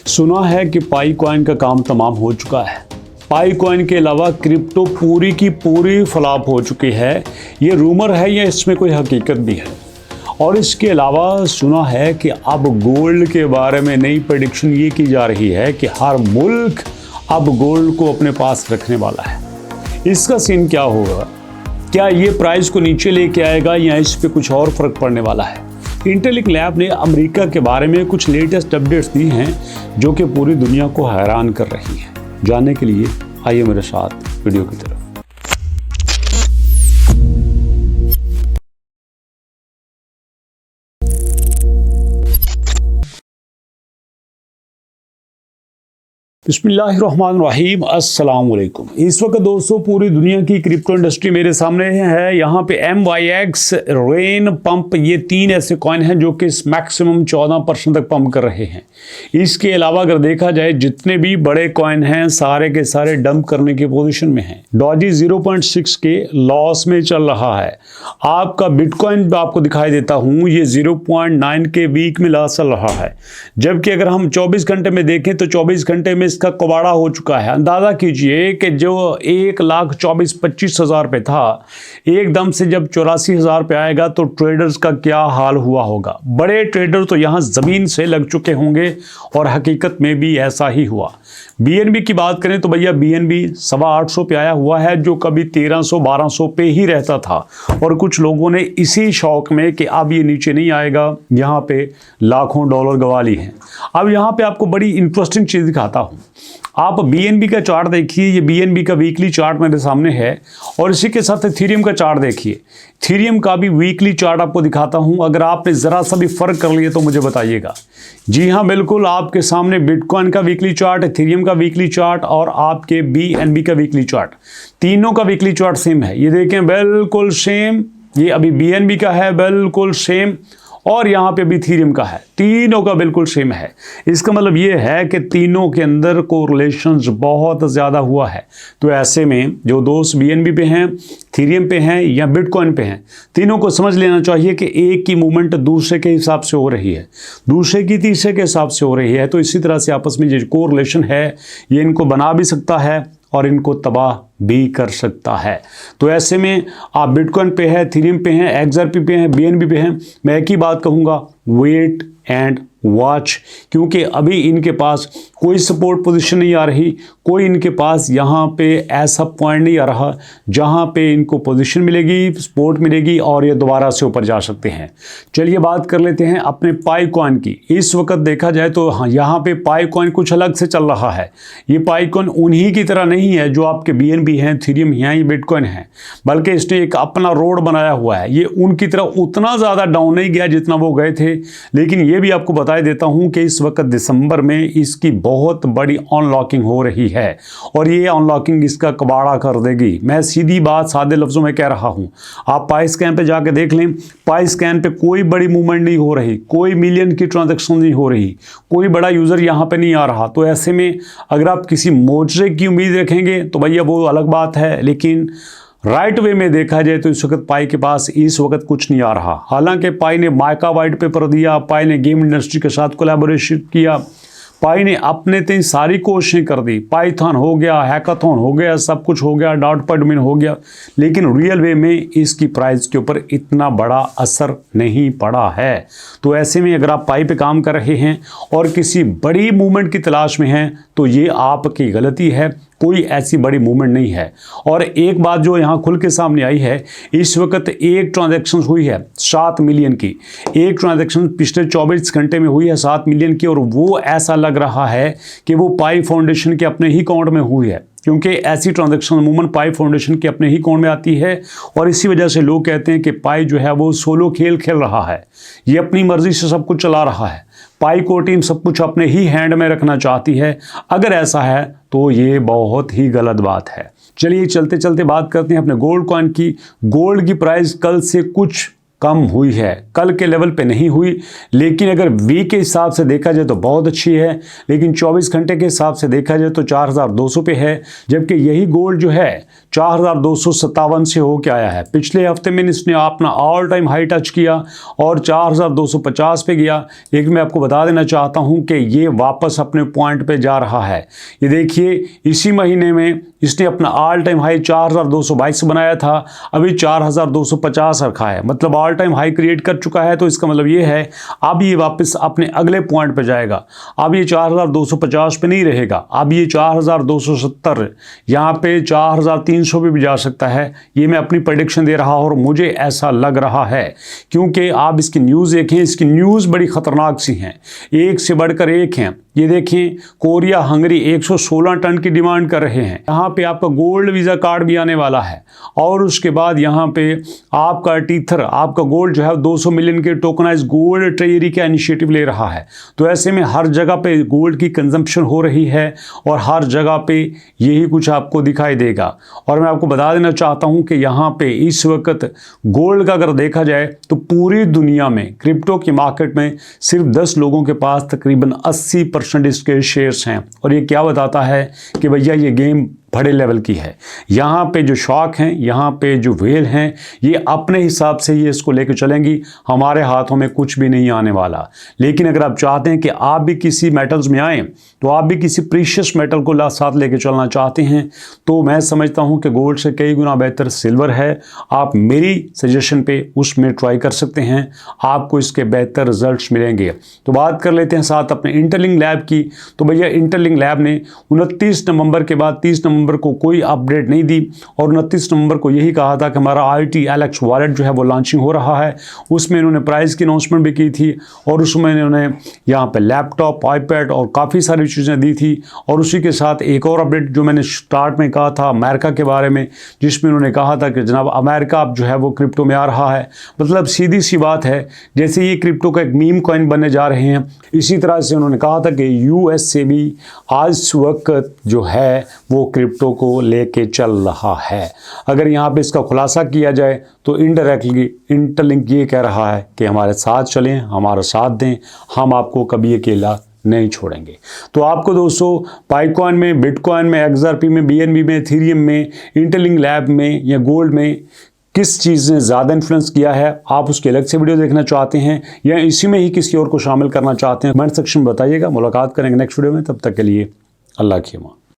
सुना है कि पाई कॉइन का काम तमाम हो चुका है। पाई कॉइन के अलावा क्रिप्टो पूरी की पूरी फ्लॉप हो चुकी है। ये रूमर है या इसमें कोई हकीकत भी है? और इसके अलावा सुना है कि अब गोल्ड के बारे में नई प्रेडिक्शन ये की जा रही है कि हर मुल्क अब गोल्ड को अपने पास रखने वाला है। इसका सीन क्या होगा? क्या ये प्राइस को नीचे लेके आएगा या इस पे कुछ और फर्क पड़ने वाला है? इंटेलिक लैब ने अमेरिका के बारे में कुछ लेटेस्ट अपडेट्स दी हैं जो कि पूरी दुनिया को हैरान कर रही हैं। जानने के लिए आइए मेरे साथ वीडियो की तरफ। बिस्मिल्लाहिर्रहमानिर्रहीम, अस्सलाम वालेकुम। इस वक्त दोस्तों पूरी दुनिया की क्रिप्टो इंडस्ट्री मेरे सामने है। यहाँ पे MYX, रेन, पंप, ये तीन ऐसे कॉइन हैं जो कि मैक्सिमम 14% तक पंप कर रहे हैं। इसके अलावा अगर देखा जाए जितने भी बड़े कॉइन हैं सारे के सारे डंप करने की पोजीशन में हैं। डॉजी 0.6 के लॉस में चल रहा है। आपका बिटकॉइन आपको दिखाई देता हूँ, ये 0.9 के वीक में लॉस चल रहा है। जबकि अगर हम 24 घंटे में देखें तो 24 घंटे में इसका कबाड़ा हो चुका है। अंदाजा कीजिए कि जो 1,24,25,000 पे था, एकदम से जब 84,000 पे आएगा तो ट्रेडर्स का क्या हाल हुआ होगा। बड़े ट्रेडर तो यहां जमीन से लग चुके होंगे और हकीकत में भी ऐसा ही हुआ। BNB की बात करें तो भैया BNB 850 पे आया हुआ है, जो कभी 1300-1200 पे ही रहता था और कुछ लोगों ने इसी शौक में कि अब ये नीचे नहीं आएगा, यहाँ पे लाखों डॉलर गवा ली हैं। अब यहाँ पे आपको बड़ी इंटरेस्टिंग चीज़ दिखाता हूँ। आप BNB का चार्ट देखिए, ये BNB का वीकली चार्ट मेरे सामने है और इसी के साथ इथेरियम का चार्ट देखिए। इथेरियम का भी वीकली चार्ट आपको दिखाता हूं। अगर आपने ज़रा सा भी फर्क कर लिया तो मुझे बताइएगा। जी हाँ, बिल्कुल आपके सामने बिटकॉइन का वीकली चार्ट, इथेरियम का वीकली चार्ट और आपके BNB का वीकली चार्ट, तीनों का वीकली चार्ट सेम है। ये देखें, बिल्कुल सेम। ये अभी BNB का है, बिल्कुल सेम, और यहाँ पे भी इथेरियम का है। तीनों का बिल्कुल सेम है। इसका मतलब ये है कि तीनों के अंदर कोरिलेशंस बहुत ज़्यादा हुआ है। तो ऐसे में जो दोस्त BNB पे हैं, इथेरियम पे हैं या बिटकॉइन पे हैं, तीनों को समझ लेना चाहिए कि एक की मूवमेंट दूसरे के हिसाब से हो रही है, दूसरे की तीसरे के हिसाब से हो रही है। तो इसी तरह से आपस में जो कोरिलेशन है ये इनको बना भी सकता है और इनको तबाह भी कर सकता है। तो ऐसे में आप बिटकॉइन पे है, इथेरियम पे हैं, XRP पे हैं, BNB पे हैं, मैं एक ही बात कहूँगा, वेट एंड वॉच। क्योंकि अभी इनके पास कोई सपोर्ट पोजीशन नहीं आ रही, कोई इनके पास यहाँ पे ऐसा पॉइंट नहीं आ रहा जहाँ पे इनको पोजीशन मिलेगी, सपोर्ट मिलेगी और ये दोबारा से ऊपर जा सकते हैं। चलिए बात कर लेते हैं अपने पाई कॉइन की। इस वक्त देखा जाए तो हाँ, यहाँ पे पाई कॉइन कुछ अलग से चल रहा है। ये पाई कॉइन उन्हीं की तरह नहीं है जो आपके BNB हैं, इथेरियम हैं, ये बिटकॉइन है, बल्कि इसने एक अपना रोड बनाया हुआ है। ये उनकी तरह उतना ज़्यादा डाउन नहीं गया जितना वो गए थे। लेकिन ये भी आपको बता देता हूं कि इस वक्त दिसंबर में इसकी बहुत बड़ी अनलॉकिंग हो रही है और ये अनलॉकिंग इसका कबाड़ा कर देगी। मैं सीधी बात सादे लफ्जों में कह रहा हूं। आप पाई स्कैन पे जाके देख लें, पाई स्कैन पे कोई बड़ी मूवमेंट नहीं हो रही, कोई मिलियन की ट्रांजैक्शन नहीं हो रही, कोई बड़ा यूजर यहां पे नहीं आ रहा। तो ऐसे में अगर आप किसी मोर्चे की उम्मीद रखेंगे तो भैया वो अलग बात है। लेकिन राइट वे में देखा जाए तो इस वक्त पाई के पास इस वक्त कुछ नहीं आ रहा। हालांकि पाई ने माइका वाइट पेपर दिया, पाई ने गेम इंडस्ट्री के साथ कोलैबोरेशन किया, पाई ने अपने तीन सारी कोशिशें कर दी। पाइथन हो गया, हैकाथॉन हो गया, सब कुछ हो गया, डॉट एडमिन हो गया, लेकिन रियल वे में इसकी प्राइस के ऊपर इतना बड़ा असर नहीं पड़ा है। तो ऐसे में अगर आप पाई पे काम कर रहे हैं और किसी बड़ी मूवमेंट की तलाश में हैं तो ये आपकी गलती है। कोई ऐसी बड़ी मूवमेंट नहीं है। और एक बात जो यहाँ खुल के सामने आई है, इस वक्त एक ट्रांजैक्शन हुई है 7 मिलियन की। एक ट्रांजैक्शन पिछले 24 घंटे में हुई है 7 मिलियन की, और वो ऐसा लग रहा है कि वो पाई फाउंडेशन के अपने ही अकाउंट में हुई है। क्योंकि ऐसी ट्रांजैक्शन अमूमन पाई फाउंडेशन के अपने ही अकाउंट में आती है और इसी वजह से लोग कहते हैं कि पाई जो है वो सोलो खेल खेल रहा है, ये अपनी मर्जी से सब कुछ चला रहा है। पाई को टीम सब कुछ अपने ही हैंड में रखना चाहती है। अगर ऐसा है तो ये बहुत ही गलत बात है। चलिए चलते चलते बात करते हैं अपने गोल्ड कॉइन की। गोल्ड की प्राइस कल से कुछ कम हुई है, कल के लेवल पे नहीं हुई, लेकिन अगर वीक के हिसाब से देखा जाए तो बहुत अच्छी है। लेकिन 24 घंटे के हिसाब से देखा जाए तो 4200 पे है, जबकि यही गोल्ड जो है 4257 से होके आया है। पिछले हफ्ते में इसने अपना ऑल टाइम हाई टच किया और 4250 पे गया। लेकिन मैं आपको बता देना चाहता हूं कि ये वापस अपने पॉइंट पे जा रहा है। ये देखिए, इसी महीने में इसने अपना ऑल टाइम हाई 4222 बनाया था, अभी 4250 रखा है, मतलब ऑल टाइम हाई क्रिएट कर चुका है। तो इसका मतलब ये है अब ये वापस अपने अगले पॉइंट पे जाएगा। अब ये 4250 पे नहीं रहेगा, अब ये 4270, यहाँ पे 4300 पे भी जा सकता है। ये मैं अपनी प्रेडिक्शन दे रहा हूँ और मुझे ऐसा लग रहा है, क्योंकि आप इसकी न्यूज़ देखें, इसकी न्यूज़ बड़ी ख़तरनाक सी हैं, एक से बढ़कर एक हैं। ये देखें, कोरिया हंगरी 116 टन की डिमांड कर रहे हैं। यहाँ पे आपका गोल्ड वीज़ा कार्ड भी आने वाला है, और उसके बाद यहाँ पे आपका टीथर, आपका गोल्ड जो है 200 मिलियन के टोकनाइज गोल्ड ट्रेजरी का इनिशिएटिव ले रहा है। तो ऐसे में हर जगह पे गोल्ड की कंजम्पशन हो रही है और हर जगह पे यही कुछ आपको दिखाई देगा। और मैं आपको बता देना चाहता हूँ कि यहाँ पे इस वक्त गोल्ड का अगर देखा जाए तो पूरी दुनिया में क्रिप्टो की मार्केट में सिर्फ 10 लोगों के पास तकरीबन 80% इसके शेयर्स हैं। और ये क्या बताता है कि भैया ये गेम बड़े लेवल की है। यहाँ पे जो शॉक हैं, यहाँ पे जो वेल हैं, ये अपने हिसाब से ये इसको लेकर चलेंगी, हमारे हाथों में कुछ भी नहीं आने वाला। लेकिन अगर आप चाहते हैं कि आप भी किसी मेटल्स में आएँ, तो आप भी किसी प्रीशियस मेटल को साथ लेके चलना चाहते हैं, तो मैं समझता हूँ कि गोल्ड से कई गुना बेहतर सिल्वर है। आप मेरी सजेशन पे उसमें ट्राई कर सकते हैं, आपको इसके बेहतर रिजल्ट्स मिलेंगे। तो बात कर लेते हैं साथ अपने इंटरलिंक लैब की। तो भैया इंटरलिंक लैब ने 29 नवंबर के बाद 30 नवंबर को कोई अपडेट नहीं दी, और 29 नवंबर को यही कहा था कि हमारा ITLX वॉलेट जो है वो लॉन्चिंग हो रहा है। उसमें इन्होंने प्राइस की अनाउंसमेंट भी की थी, और उसमें इन्होंने यहाँ पे लैपटॉप, आईपैड और काफ़ी सारी चीज़ें दी थी। और उसी के साथ एक और अपडेट जो मैंने स्टार्ट में कहा था अमेरिका के बारे में, जिसमें उन्होंने कहा था कि जनाब अमेरिका अब जो है वो क्रिप्टो में आ रहा है। मतलब सीधी सी बात है, जैसे ये क्रिप्टो का एक मीम कॉइन बनने जा रहे हैं, इसी तरह से उन्होंने कहा था कि US से भी आज वक्त जो है वो क्रिप्टो को लेके चल रहा है। अगर यहाँ पे इसका खुलासा किया जाए तो इनडायरेक्टली इंटरलिंक ये कह रहा है कि हमारे साथ चलें, हमारा साथ दें, हम आपको कभी अकेला नहीं छोड़ेंगे। तो आपको दोस्तों पाइकॉइन में, बिटकॉइन में, XRP में, BNB में, एथेरियम में, इंटरलिंक लैब में या गोल्ड में किस चीज़ ने ज़्यादा इन्फ्लुएंस किया है? आप उसकी अलग से वीडियो देखना चाहते हैं या इसी में ही किसी और को शामिल करना चाहते हैं? कमेंट सेक्शन में बताइएगा। मुलाकात करेंगे नेक्स्ट वीडियो में, तब तक के लिए अल्लाह की अमान।